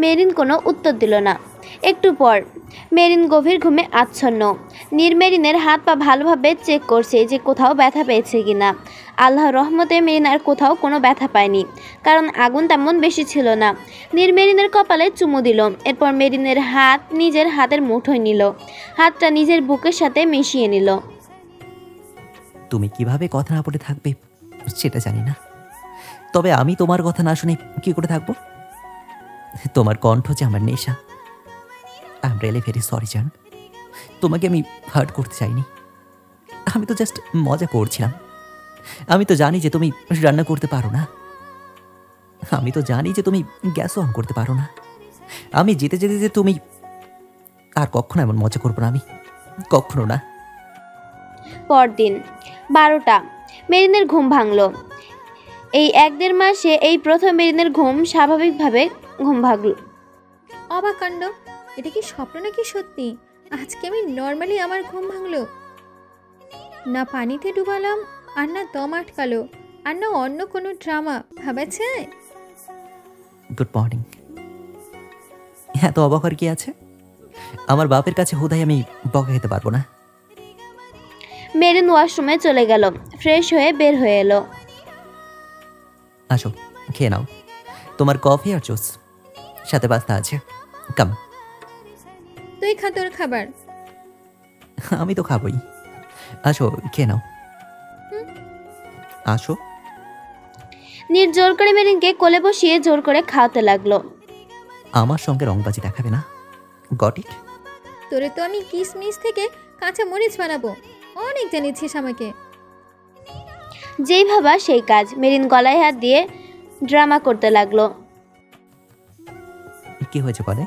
Marine কোনো উত্তর দিল না। একটু পর মেরিন গভীর ঘুমে আচ্ছন্ন। নীর মেরিনের হাত পা ভালোভাবে চেক করছে যে কোথাও ব্যথা পেয়েছে কিনা। আল্লাহর রহমতে মেরিন আর কোথাও কোনো ব্যথা পায়নি, কারণ আগুন তেমন বেশি ছিল না। নীর মেরিনের কপালে চুমু দিল। এরপর মেরিনের হাত নিজের হাতের মুঠোয় নিল, হাতটা নিজের বুকের সাথে মিশিয়ে নিল। তুমি কিভাবে কথা না বলে থাকবে সেটা জানি না, তবে আমি তোমার কথা না শুনে কি করে থাকবো? তোমার কণ্ঠ যে আমার নেশা। I am really very sorry জান, তোমাকে আমি হার্ট করতে চাইনি। আমি তো জাস্ট মজা করছিলাম। আমি তো জানি যে তুমি রান্না করতে পারো না, আমি তো জানি যে তুমি গ্যাস অন করতে পারো না। আমি যেতে যেতে যে তুমি আর কখনো এমন মজা করবো না, আমি কখনো না। পরদিন 12টা, মেরিনের ঘুম ভাঙল। এই 1-1.5 মাসে এই প্রথম মেরিনের ঘুম স্বাভাবিকভাবে ঘুম ভাঙল। অবাক কাণ্ড, এটা কি স্বপ্ন নাকি সত্যি? আজকে আমি নর্মালি আমার ঘুম ভাঙলো না, পানিতে ডুবালাম, আর না দম আটকালো, আর না অন্য কোনো ড্রামা ভাবেছে। Good morning. হ্যাঁ, তো অবাক আর কি আছে? আমার বাপের কাছে হুদাই আমি বকা খেতে পারবো না। মেরিন ওয়াশরুমে চলে গেল, ফ্রেশ হয়ে বের হয়ে এলো। আসো, খেয়ে নাও। তোমার কফি আর জুস, সাথে পাস্তা আছে। কাম। তুই খা তোর খাবার। আমি তো খাবই। আসো, খেয়ে নাও। আসো। নীর জোর করে মেরিনকে কোলে বসিয়ে জোর করে খাওয়াতে লাগলো। আমার সঙ্গে রংবাজি দেখাবে না, গট ইট? তোরে তো আমি কিসমিস থেকে কাঁচা মরিচ বানাবো, অনেক জানিয়েছিস আমাকে। যেই ভাবা সেই কাজ। মেরিন গলায় হাত দিয়ে ড্রামা করতে লাগলো। কি হয়েছে বলে?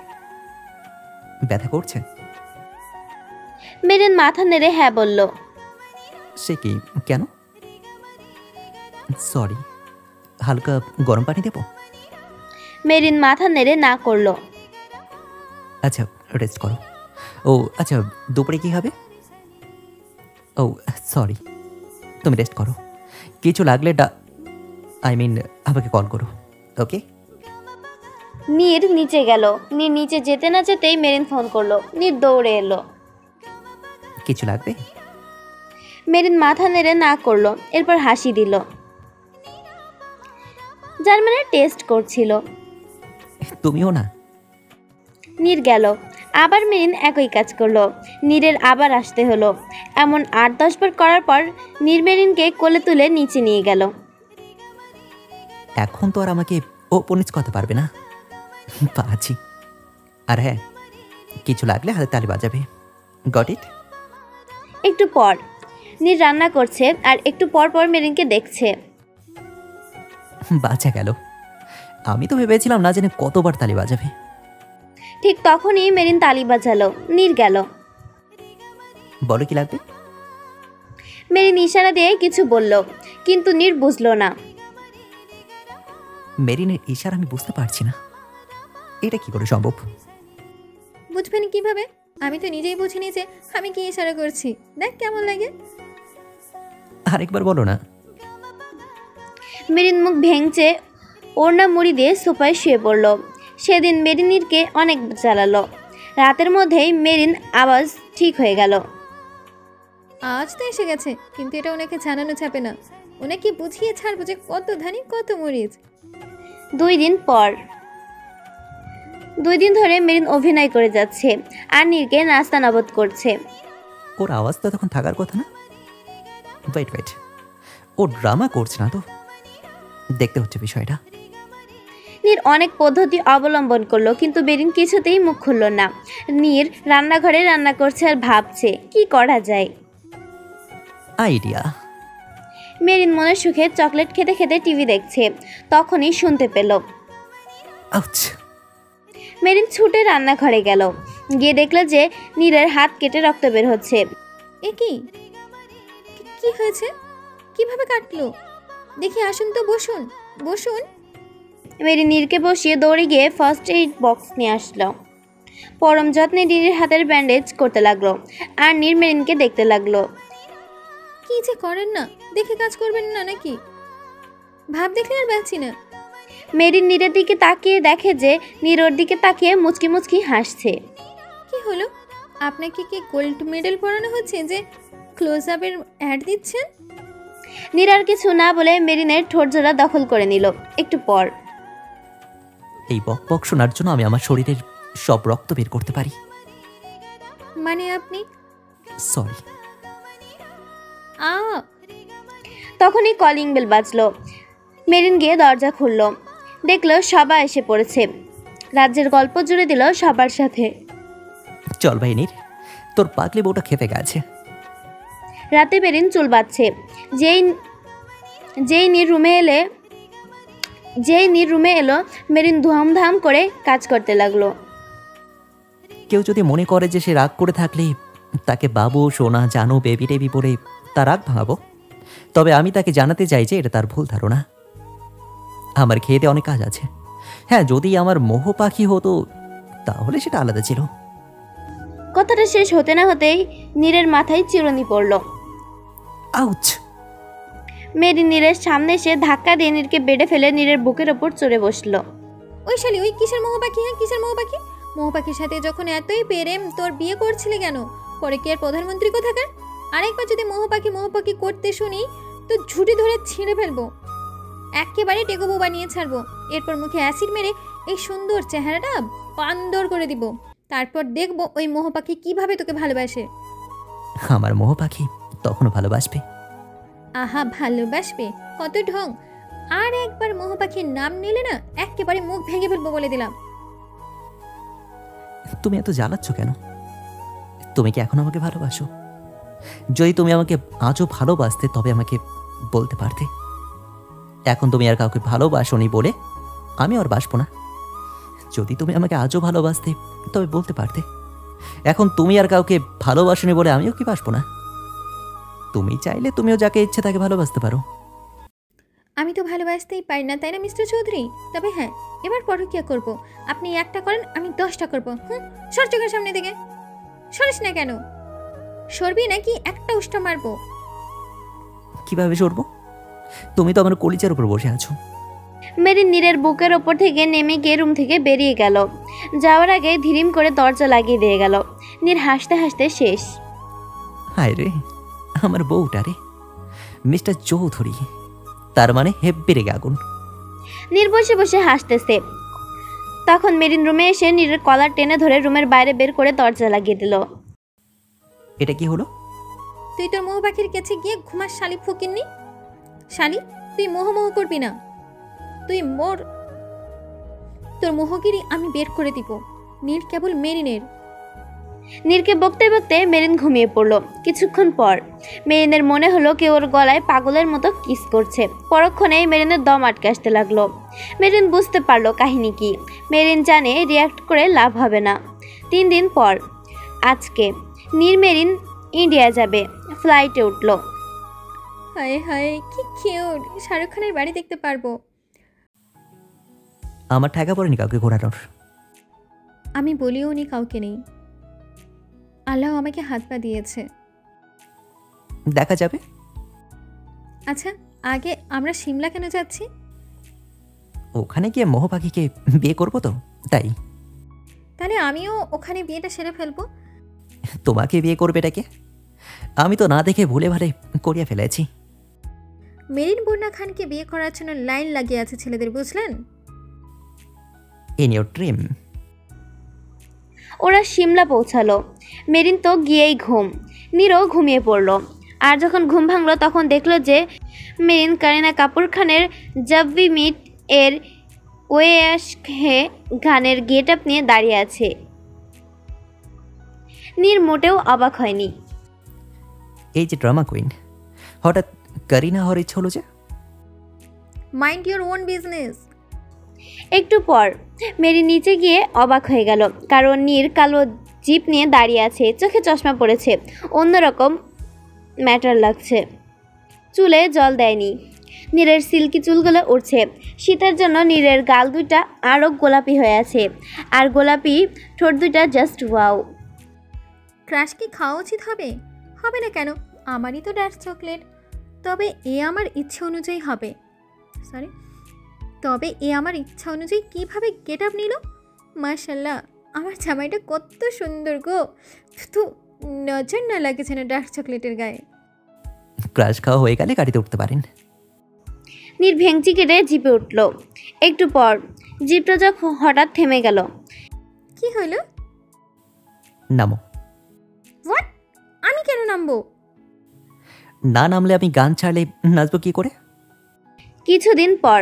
ব্যথা করছে? মেরিন মাথা নেড়ে হ্যাঁ বলল। সে কি, কেন? সরি, হালকা গরম পানি দেবো? মেরিন মাথা নেড়ে না করলো। আচ্ছা, রেস্ট করো। ও আচ্ছা, দুপুরে কি খাবে? ও সরি, তুমি রেস্ট করো। কিছু লাগলে আমাকে কল করো, ওকে? নীর নিচে গেল। নীর নিচে যেতে না যেতেই মেরিন ফোন করলো। নীর দৌড়ে এলো। কিছু লাগবে? মেরিন মাথা নেড়ে না করলো, এরপর হাসি দিল। জার্মানের টেস্ট করছিল। তুমিও না? নীর গেল। আবার মেরিন একই কাজ করলো। নীরের আবার আসতে হলো। এমন 8-10 বার করার পর নীর মেরিনকে কোলে তুলে নিচে নিয়ে গেল। এখন তো আর আমাকে উপনিচ করতে পারবে না, পাচ্ছি। আর হ্যাঁ, কিছু লাগলে হাতে তালি বাজাবে, গট ইট? একটু পর নীর রান্না করছে আর একটু পর পর মেরিনকে দেখছে। বাঁচা গেল। আমি তো ভেবেছিলাম না জানি কতবার তালি বাজাবে। ঠিক তখনই মেরিন তালি বাজালো। নীর গেল। বলো কি লাগবে? মেরিন ইশারা দিয়ে কিছু বলল, কিন্তু নীর বুঝলো না। মেরিনের ইশারা আমি বুঝতে পারছি না, এটা কি করে সম্ভব? বুঝবেন কিভাবে? আমি তো নিজেই বুঝিনি যে আমি কি ইশারা করছি। দেখ কেমন লাগে। আরেকবার বলো না। মেরিন মুখ ভেঙচে ওড়না মুড়ি দিয়ে সোফায় শুয়ে পড়ল। সেদিন মেরিনীরকে অনেক জ্বালালো। রাতের মধ্যেই মেরিন আওয়াজ ঠিক হয়ে গেল। আজ তো এসে গেছে, কিন্তু এটা ওনাকে জানানো যাবে না। ওনাকে বুঝিয়ে ছাড়বো যে কত ধানি কত মরিচ। 2 দিন পর। 2 দিন ধরে মেরিন অভিনয় করে যাচ্ছে আর নীরকে নাস্তানাবদ করছে। ওর আওয়াজ তো তখন থাকার কথা না? ওয়েট, ও ড্রামা করছে না তো? দেখতে হচ্ছে বিষয়টা। নীর অনেক পদ্ধতি অবলম্বন করলো, কিন্তু মেরিন কিছুতেই মুখ খুলল না। নীর রান্নাঘরে রান্না করছে আর ভাবছে কি করা যায়। আইডিয়া। মেরিন মনের সুখে চকলেট খেতে খেতে টিভি দেখছে। তখনই শুনতে পেল। আউচ! মেরিন ছুটে রান্নাঘরে গেল। গিয়ে দেখল যে নীরের হাত কেটে রক্ত বের হচ্ছে। এ কি কি হয়েছে? কিভাবে কাটলো? দেখি, আসুন তো, বসুন বসুন। মেরিন নীরকে বসিয়ে দৌড়ে গিয়ে ফার্স্ট এইড বক্স নিয়ে আসলো। পরম যত্নে নীরের হাতের ব্যান্ডেজ করতে লাগলো আর নীর মেরিনকে দেখতে লাগলো। কি যে করেন না, দেখে কাজ করবেন না নাকি? ভাব দেখলে আর বাঁচি না। মেরিন নীরের দিকে তাকিয়ে দেখে যে নীর ওর দিকে তাকিয়ে মুচকি মুচকি হাসছে। কি হলো, আপনাকে কি গোল্ড মেডেল পরানো হচ্ছে যে ক্লোজ আপের অ্যাড দিচ্ছেন? নীর আর কিছু না বলে মেরিনের ঠোঁটজোড়া দখল করে নিল। একটু পর, এই বক বক শোনার জন্য আমি আমার শরীরের সব রক্ত বের করতে পারি। মানে আপনি সরি। আ তখনই কলিং বেল বাজলো। মেরিন গিয়ে দরজা খুলল, দেখলো সবাই এসে পড়েছে। রাজ্যের গল্প জুড়ে দিল সবার সাথে। চল ভাই নীর, তোর পাগলি বউটা খেপে গেছে। রাতে মেরিন চুল বাঁধছে। যেই নীর রুমে এলো মেরিন ধুমধাম করে কাজ করতে লাগলো। কেউ যদি মনে করে যে সে রাগ করে থাকলে তাকে বাবু সোনা জানো বেবি টেবি বলে তার রাগ ভাঙাবো, তবে আমি তাকে জানাতে চাই যে এটা তার ভুল ধারণা। আমার খেয়ে অনেক কাজ আছে। হ্যাঁ, যদি আমার মোহ পাখি হতো তাহলে সেটা আলাদা ছিল। কথাটা শেষ হতে না হতেই নীরের মাথায় চিরুনি পড়ল। আউচ! মেরিন নীরের সামনে এসে ধাক্কা দিয়ে নীরকে বেডে ফেলে নীরের বুকের ওপর চড়ে বসলো। ওই শালি, ওই কিসের মোহ পাখি? হ্যাঁ, কিসের মোহ পাখি? মোহ পাখির সাথে যখন এতই প্রেম, তোর বিয়ে করছিলে কেন? পরে কি আর প্রধানমন্ত্রী কোথাকার? আরেকবার যদি মোহ পাখি করতে শুনি তো ঝুঁটি ধরে ছিঁড়ে ফেলবো, একেবারে টেকোবো বানিয়ে ছাড়বো। এরপর মুখে অ্যাসিড মেরে এই সুন্দর চেহারাটা বান্দর করে দিব। তারপর দেখবো ওই মোহ পাখি কিভাবে তোকে ভালোবাসে। আমার মোহ পাখি তখনও ভালোবাসবে। আহা, ভালোবাসবে? কত ঢং! আর একবার মোহ পাখির নাম নিলে না একেবারে মুখ ভেঙে ফেলবো বলে দিলাম। তুমি এত জ্বালাচ্ছ কেন? তুমি কি এখন আমাকে ভালোবাসো? যদি তুমি আমাকে আজও ভালোবাসতে তবে আমাকে বলতে পারতে। এখন তুমি আর কাউকে ভালোবাসোনি বলে আমি আর বাসবো না। যদি তুমি আমাকে আজও ভালোবাসতে তবে বলতে পারতে। এখন তুমি আর কাউকে ভালোবাসোনি বলে আমিও কি বাসবো না? তুমি চাইলে তুমিও যাকে ইচ্ছে তাকে ভালোবাসতে পারো। আমি তো ভালোবাসতেই পারি না, তাই না মিস্টার চৌধুরী? তবে হ্যাঁ, এবার পরকীয়া করব। আপনি একটা করেন, আমি 10টা করব। সর চোখের সামনে থেকে। সরিস না কেন? সরবি নাকি একটা উষ্টা মারবো? কিভাবে সরবো? তুমি তো আমার কলিজার উপর বসে আছো। মেরিন নীরের বুকের ওপর থেকে নেমে গিয়ে রুম থেকে বেরিয়ে গেল। যাওয়ার আগে ধীরিম করে দরজা লাগিয়ে দিয়ে গেল। নীর হাসতে হাসতে শেষ। হায় রে, আমার বউটা রে, মিস্টার চৌধুরী, তার মানে হেব্বি রেগে আগুন। নীর বসে বসে হাসতেছে। তখন মেরিন রুমে এসে নীরের কলার টেনে ধরে রুমের বাইরে বের করে দরজা লাগিয়ে দিল। এটা কি হলো? তুই তোর মোহ পাখির কাছে গিয়ে ঘুমাস শালি ফকিন্নি। শালি, তুই মোহ করবি না। তুই তোর মোহগিরি আমি বের করে দিব। নীর কেবল মেরিনের। নীরকে বকতে বকতে মেরিন ঘুমিয়ে পড়ল। কিছুক্ষণ পর মেরিনের মনে হলো কেউ ওর গলায় পাগলের মতো কিস করছে। পরক্ষণেই মেরিনের দম আটকে আসতে লাগলো। মেরিন বুঝতে পারলো কাহিনী কি। মেরিন জানে রিয়াক্ট করে লাভ হবে না। 3 দিন পর আজকে নীর মেরিন ইন্ডিয়া যাবে। ফ্লাইটে উঠল। হায় হায়, কি কিউট! শাহরুখ খানের বাড়ি দেখতে পারবো। আমার ঠেকা পড়েনি কাউকে ঘোরানোর। আমি বলিও নি কাউকে নেই। আল্লাহ আমাকে হাত পা দিয়েছে। দেখা যাবে। আচ্ছা, আগে আমরা সিমলা কেন যাচ্ছি? ওখানে গিয়ে মোহ পাখিকে বিয়ে করবো তো, তাই। তাহলে আমিও ওখানে বিয়েটা সেরে ফেলবো। তোমাকে বিয়ে করবে এটাকে? আমি তো না দেখে ভুলে ভালে করিয়া ফেলেছি। মেরিন বন্যা খানকে বিয়ে করার জন্য লাইন লাগিয়ে আছে ছেলেদের, বুঝলেন? In your dream. ওরা সিমলা পৌঁছালো। মেরিন তো গিয়েই ঘুম। নীরও ঘুমিয়ে পড়ল। আর যখন ঘুম ভাঙলো তখন দেখলো যে মেরিন কারিনা কাপুর খানের জব উই মিট এর ওয়েশে গানের গেট আপ নিয়ে দাঁড়িয়ে আছে। নীর মোটেও অবাক হয়নি। এই যে ড্রামা কুইন, হঠাৎ কারিনা হওয়ার ইচ্ছা হলো যে? Mind your own business. একটু পর মেরি নিচে গিয়ে অবাক হয়ে গেল, কারণ নীর কালো জিপ নিয়ে দাঁড়িয়ে আছে। চোখে চশমা পড়েছে, অন্যরকম ম্যাটার লাগছে। চুলে জল দেয়নি। নীরের সিল্কি চুলগুলো উঠছে। শীতের জন্য নীরের গাল দুইটা আরও গোলাপি হয়ে আছে, আর গোলাপি ঠোঁট দুইটা জাস্ট ওয়াও। ক্রাশ কি খাওয়া উচিত হবে? হবে না কেন? আমারই তো ডার্ক চকলেট। তবে এ আমার ইচ্ছে অনুযায়ী হবে। সরি। তবে এ আমার ইচ্ছা অনুযায়ী কীভাবে গেট আপ নিল! মাশাল্লাহ, আমার জামাইটা কত সুন্দর গো! তো নজর না লাগে যেন ডার্ক চকলেটের গায়ে। ক্রাশ খাওয়া হয়ে গেলে গাড়িতে উঠতে পারেন। নীর ভেংচি কেটে জিপে উঠল। একটু পর জিপটা যখন হঠাৎ থেমে গেল। কি হলো? নামো। হোয়াট? আমি কেন নামবো? না নামলে আমি গান ছাড়লে নাচবো কি করে? কিছুদিন পর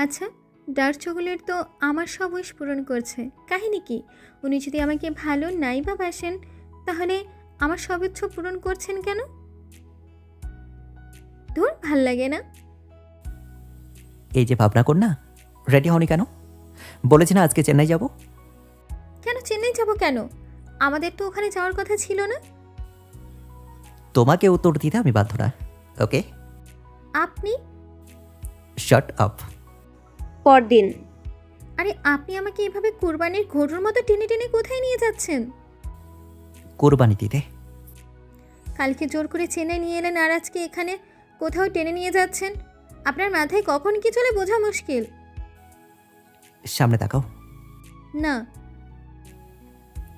আচ্ছা, ডার্ক চকোলেট তো আমার সব উইশ পূরণ করছে। কাহিনী কি? উনি যদি আমাকে ভালো নাই বা বাসেন, তাহলে আমার সব ইচ্ছা পূরণ করছেন কেন? ধুর, ভাল লাগে না। এই যে ভাবনা কর না, রেডি হওনি কেন? বলেছি না আজকে চেন্নাই যাব। কেন চেন্নাই যাব কেন? আমাদের তো ওখানে যাওয়ার কথা ছিল না। তোমাকে উত্তর দিতে আমি বাধ্য না। ওকে, আপনি? Shut up. পরদিন আরে আপনি আমাকে এভাবে কুরবানির ঘোড়ার মতো টেনে টেনে কোথায় নিয়ে যাচ্ছেন? কোরবানি দিতে। কালকে জোর করে চেন্নাই নিয়ে এলেন আর আজকে এখানে কোথাও টেনে নিয়ে যাচ্ছেন। আপনার মাথায় কখন কি চলে বোঝা মুশকিল। সামনে তাকাও। না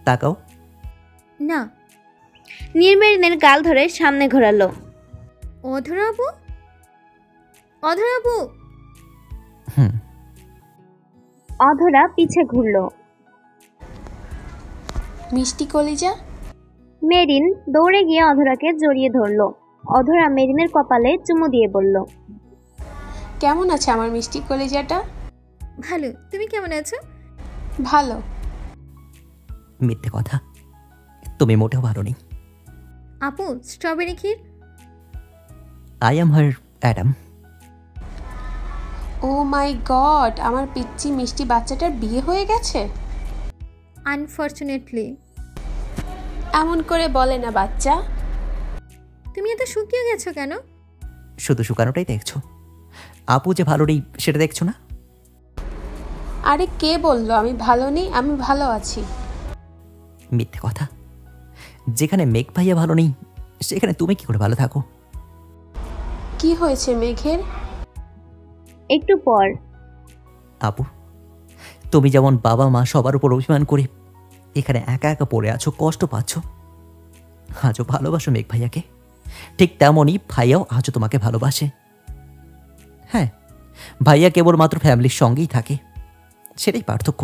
তাকাও। না। নীর মেরিনের গাল ধরে সামনে ঘোরালো। অধরাবু, অধরাবু। হুম। অধরা পিছে ঘুরল। মিষ্টি কলিজা। মেরিন দৌড়ে গিয়ে অধরাকে জড়িয়ে ধরল। অধরা মেরিনের কপালে চুমু দিয়ে বলল, কেমন আছে আমার মিষ্টি কলিজাটা? ভালো, তুমি কেমন আছো? ভালো। মিথ্যে কথা, তুমি মোটেও ভালো নেই। আপু, স্ট্রবেরি ক্ষীর। I am her Adam. Oh my god, আমার পিচ্চি মিষ্টি বাচ্চাটার বিয়ে হয়ে গেছে। আনফর্চুনেটলি। এমন করে বলে না বাচ্চা। তুমি এত শুকিয়ে গেছো কেন? শুধু শুকানোটাই দেখছো, আপু যে ভালো নেই সেটা দেখছো না। আরে কে বললো আমি ভালো নেই? আমি ভালো আছি। মিথ্যে কথা, যেখানে মেঘ ভাইয়া ভালো নেই সেখানে তুমি কি করে ভালো থাকো? কি হয়েছে মেঘের? একটু পর আপু, তুমি যেমন বাবা মা সবার উপর অভিমান করে এখানে একা একা পড়ে আছো, কষ্ট পাচ্ছ, আজও ভালোবাসো মেঘ ভাইয়াকে, ঠিক তেমনই ভাইয়াও আজও তোমাকে ভালোবাসে। হ্যাঁ, ভাইয়া কেবলমাত্র ফ্যামিলির সঙ্গেই থাকে, সেটাই পার্থক্য।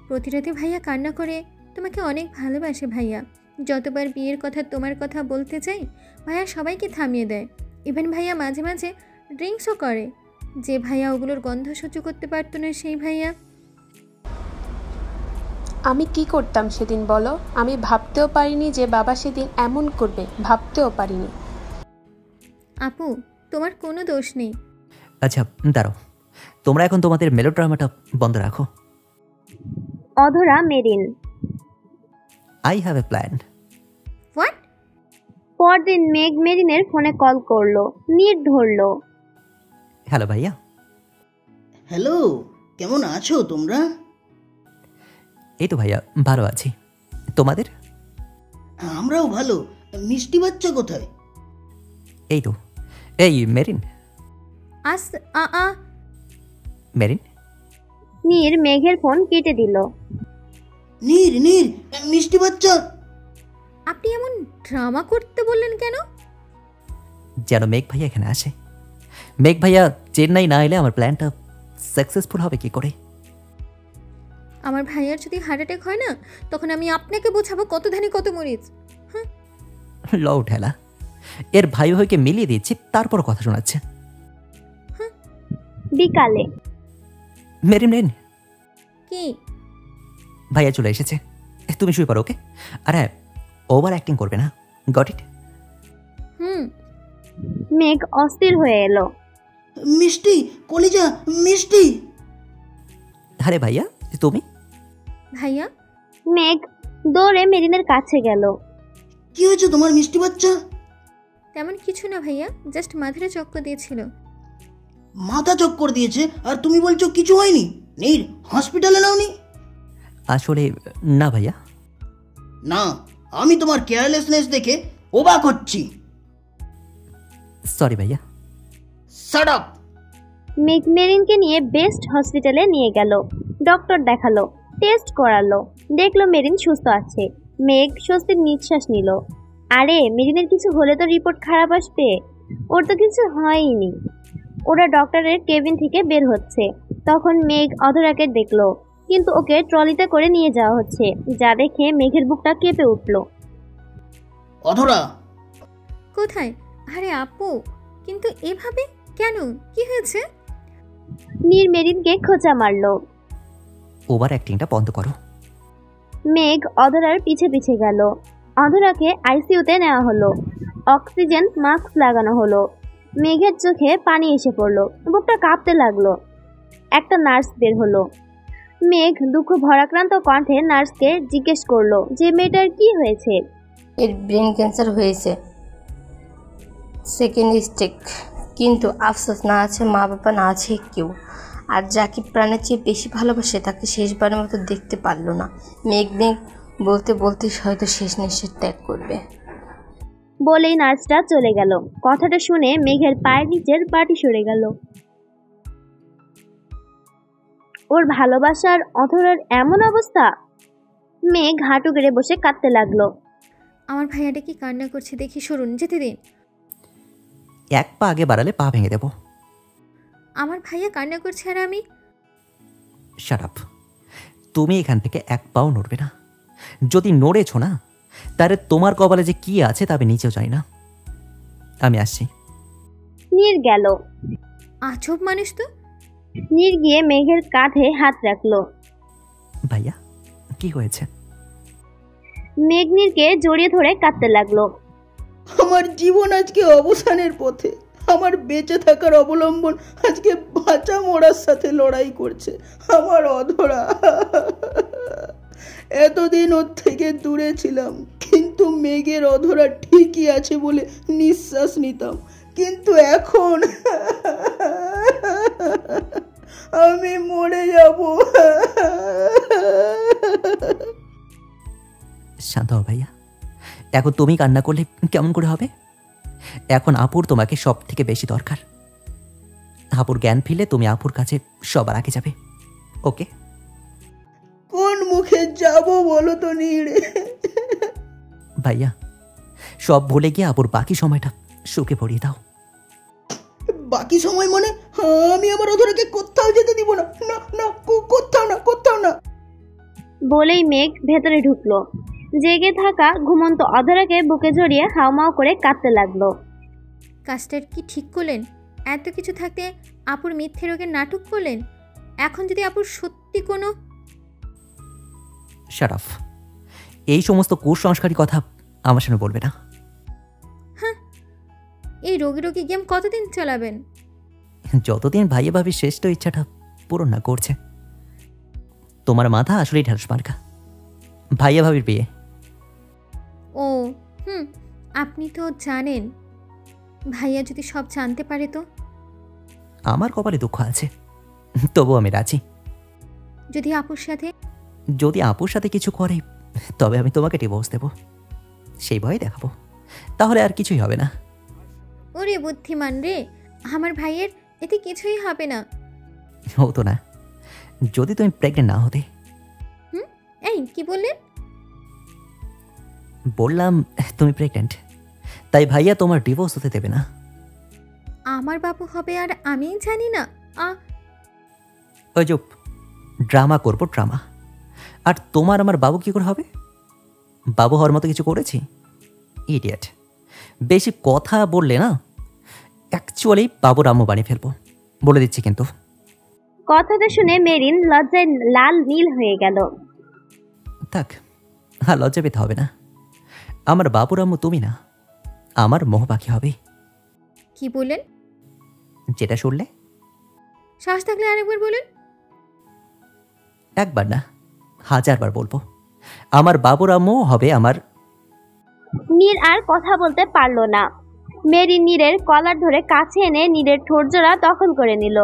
প্রতি রাতে ভাইয়া কান্না করে তোমাকে অনেক ভালোবাসে। ভাইয়া যতবার বিয়ের কথা তোমার কথা বলতে চাই, ভাইয়া সবাইকে থামিয়ে দেয়। ইভেন ভাইয়া মাঝে মাঝে ড্রিঙ্কসও করে। যে ভাইয়া ওগুলোর গন্ধ সহ্য করতে পারতো না, সেই ভাইয়া। আমি কি করতাম সেদিন বলো? আমি ভাবতেও পারিনি যে বাবা সেদিন এমন করবে, ভাবতেও পারিনি। আপু, তোমার কোনো দোষ নেই। আচ্ছা দাঁড়াও, তোমরা এখন তোমাদের মেলোড্রামাটা বন্ধ রাখো। অধরা marine. I have a plan. What? পরদিন মেঘ মেরিনের ফোনে কল করলো। নীর ধরলো। হ্যালো ভাইয়া। হ্যালো, কেমন আছো তোমরা? এই তো ভাইয়া, ভালো আছি। তোমাদের? আমরাও ভালো। মিষ্টি বাচ্চা কোথায়? এই তো, এই মেরিন। আস আ মেরিন। নীর মেঘের ফোন কেটে দিল। নীর নীর, মিষ্টি বাচ্চা। আপনি এমন ড্রামা করতে বললেন কেন? যেন মেঘ ভাইয়া এখানে আসে। মেঘ ভাইয়া চেন্নাই না এলে আমার প্ল্যানটা সাকসেসফুল হবে কি করে? আমার ভাইয়ার যদি হার্ট অ্যাটাক হয় না, তখন আমি আপনাকে বোঝাবো কত ধানে কত মরিচ। লও ঠেলা, এর ভাই ভাইকে মিলিয়ে দিচ্ছি, তারপর কথা শোনাচ্ছে। বিকালে মেরিন মেরিন, কি? ভাইয়া চলে এসেছে, তুমি শুয়ে পড়ো। ওকে? আর হ্যাঁ, ওভার অ্যাক্টিং করবে না। Got it? মেঘ অস্থির হয়ে এলো। মিষ্টি কলিজা, মিষ্টি। আরে ভাইয়া, তুমি? ভাইয়া? মেঘ দৌড়ে মেরিনের কাছে গেল। কি হয়েছে তোমার মিষ্টি বাচ্চা? তেমন কিছু না ভাইয়া, জাস্ট মাথাটা চক্কর দিয়েছিল। মাথা চক্কর দিয়েছে আর তুমি বলছো কিছু হয়নি? নীর, হসপিটালে নাওনি? আসলে না ভাইয়া। না, আমি তোমার কেয়ারলেসনেস দেখে অবাক হচ্ছি। সরি ভাইয়া। Shut up. মেঘ মেরিনকে নিয়ে বেস্ট হসপিটালে নিয়ে গেল। ডক্টর দেখালো, টেস্ট করালো, দেখলো মেরিন সুস্থ আছে। মেঘ স্বস্তির নিঃশ্বাস নিল। আরে মেরিনের কিছু হলে তো রিপোর্ট খারাপ আসবে, ওর তো কিছু হয়নি। ওরা ডক্টরের কেবিন থেকে বের হচ্ছে, তখন মেঘ অধরাকে দেখলো, কিন্তু ওকে ট্রলিতে করে নিয়ে যাওয়া হচ্ছে, যা দেখে মেঘের বুকটা কেঁপে উঠল। অধরা, কোথায়? আরে আপু, কিন্তু এভাবে কেন? কি হয়েছে? নীর মেরিনকে খোঁচা মারলো। ওভার অ্যাক্টিংটা বন্ধ করো। মেঘ অধরার পিছে পিছে গেল। অধরাকে আইসিইউতে নেওয়া হলো, অক্সিজেন মাস্ক লাগানো হলো। মেঘের চোখে পানি এসে পড়লো, বুকটা কাঁপতে লাগলো। একটা নার্স বের হলো। মেঘ দুঃখ ভরাক্রান্ত কণ্ঠে নার্সকে জিজ্ঞেস করলো যে মেয়েটার কি হয়েছে। এর ব্রেন ক্যান্সার হয়েছে, সেকেন্ড স্টেজ। কিন্তু আফসোস, না আছে মা বাবা, না আছে কেউ। আর যাকে প্রাণের চেয়ে বেশি ভালোবাসে তাকে শেষবারের মতো দেখতে পারলো না। মেঘ বলতে বলতে হয়তো শেষ নিঃশ্বাস ত্যাগ করবে। বলেই নার্সটা চলে গেল। কথাটা শুনে মেঘের পায়ের নিচের পাটি সরে গেল। ওর ভালোবাসার অধরার এমন অবস্থা। মেঘ হাঁটু গেড়ে বসে কাঁদতে লাগলো। আমার ভাইয়াটা কি কান্না করছে দেখি, সরুন, যেতে দিন। এক পা আগে বাড়ালে পা ভেঙে দেব। আমার ভাইয়া কান্না করছে আর আমি? Shut up. তুমি এখান থেকে এক পাও নড়বে না। যদি নড়েছ না, তাহলে তোমার কপালে যে কি আছে তা আমি নিজেও জানি না। আমি আসছি। নীর গেল। আজব মানুষ তো। নীর গিয়ে মেঘের কাঁধে হাত রাখলো। ভাইয়া, কি হয়েছে? মেঘ নীরকে জড়িয়ে ধরে কাঁদতে লাগলো। আমার জীবন আজকে অবসানের পথে। আমার বেঁচে থাকার অবলম্বন আজকে বাঁচা মরার সাথে লড়াই করছে। আমার অধরা। এতদিন ওর থেকে দূরে ছিলাম, কিন্তু মেঘের অধরা ঠিকই আছে বলে নিঃশ্বাস নিতাম। কিন্তু এখন আমি মরে যাব। শান্ত হও ভাইয়া। এখন তুমি কান্না করলে কেমন করে হবে? এখন আপুর তোমাকে সব থেকে বেশি দরকার। আপুর জ্ঞান ফিরলে তুমি আপুর কাছে সবার আগে যাবে। ওকে? কোন মুখে যাব বলো তো নীড়? ভাইয়া, সব ভুলে গিয়ে আপুর বাকি সময়টা সুখে ভরিয়ে দাও। বাকি সময় মানে আমি আমার অধরাকে কোথাও যেতে দিব না। না না, কোথাও না, কোথাও না। বলেই মেঘ ভেতরে ঢুকলো। জেগে থাকা ঘুমন্ত অধরাকে বুকে জড়িয়ে হাউমাউ করে কাঁদতে লাগলো। কাজটার কি ঠিক করলেন? এত কিছু থাকতে আপুর মিথ্যে রোগের নাটক করলেন। এখন যদি আপুর সত্যি কোনো... শাট আপ। এই সমস্ত কুসংস্কারী কথা আমার সামনে বলবে না। হ্যাঁ, এই রোগী গেম কতদিন চালাবেন? যতদিন ভাইয়া ভাবির শ্রেষ্ঠ ইচ্ছাটা পূরণ না করছে। তোমার মাথা আসলেই ঢ্যাঁড়স মার্কা। ভাইয়া ভাবির বিয়ে। ও আপনি তো জানেন। ভাইয়া যদি সব জানতে পারে তো? আমার কপালে দুঃখ আছে, তবু আমি রাজি। যদি আপুর সাথে... যদি আপুর সাথে কিছু করে, তবে আমি তোমাকে ডিভোর্স দেব। সেই ভয় দেখাবো, তাহলে আর কিছুই হবে না। ওরে বুদ্ধিমান রে, আমার ভাইয়ের এতে কিছুই হবে না। হতো না যদি তুমি প্রেগনেন্ট না হতে। এই কি বললেন? বললাম তুমি প্রেগনেন্ট, তাই ভাইয়া তোমার ডিভোর্স হতে দেবে না। আমার বাবু হবে আর আমি জানি না? ওই চুপ। ড্রামা করবো ড্রামা। আর তোমার আমার বাবু কি করে হবে? বাবু হওয়ার মতো কিছু করেছি? ইডিয়েট। বেশি কথা বললে না অ্যাকচুয়ালি বাবুর আম্মু বানিয়ে ফেলবো, বলে দিচ্ছি কিন্তু। কথাটা শুনে মেরিন লজ্জায় লাল নীল হয়ে গেল। থাক, আর লজ্জা পেতে হবে না। আমার বাবুর আম্মু তুমি না, আমার মোহ পাখি হবে। কি বললেন? যেটা শুনলে। শ্বাস থাকলে আরেকবার বলেন। একবার না, 1000 বার বলবো। আমার বাবুর আম্মু হবে আমার। নীর আর কথা বলতে পারলো না। মেরিন নীরের কলার ধরে কাছে এনে নীরের ঠোঁটজোড়া দখল করে নিল।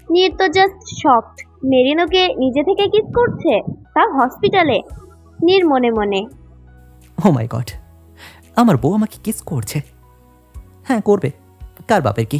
নীর তো জাস্ট শকড। মেরিন ওকে নিজে থেকে কিস করছে, তা হসপিটালে। নীর মনে মনে, ও মাই গড, আমার বউ আমাকে কিস করছে। হ্যাঁ করবে, কার বাপের কি।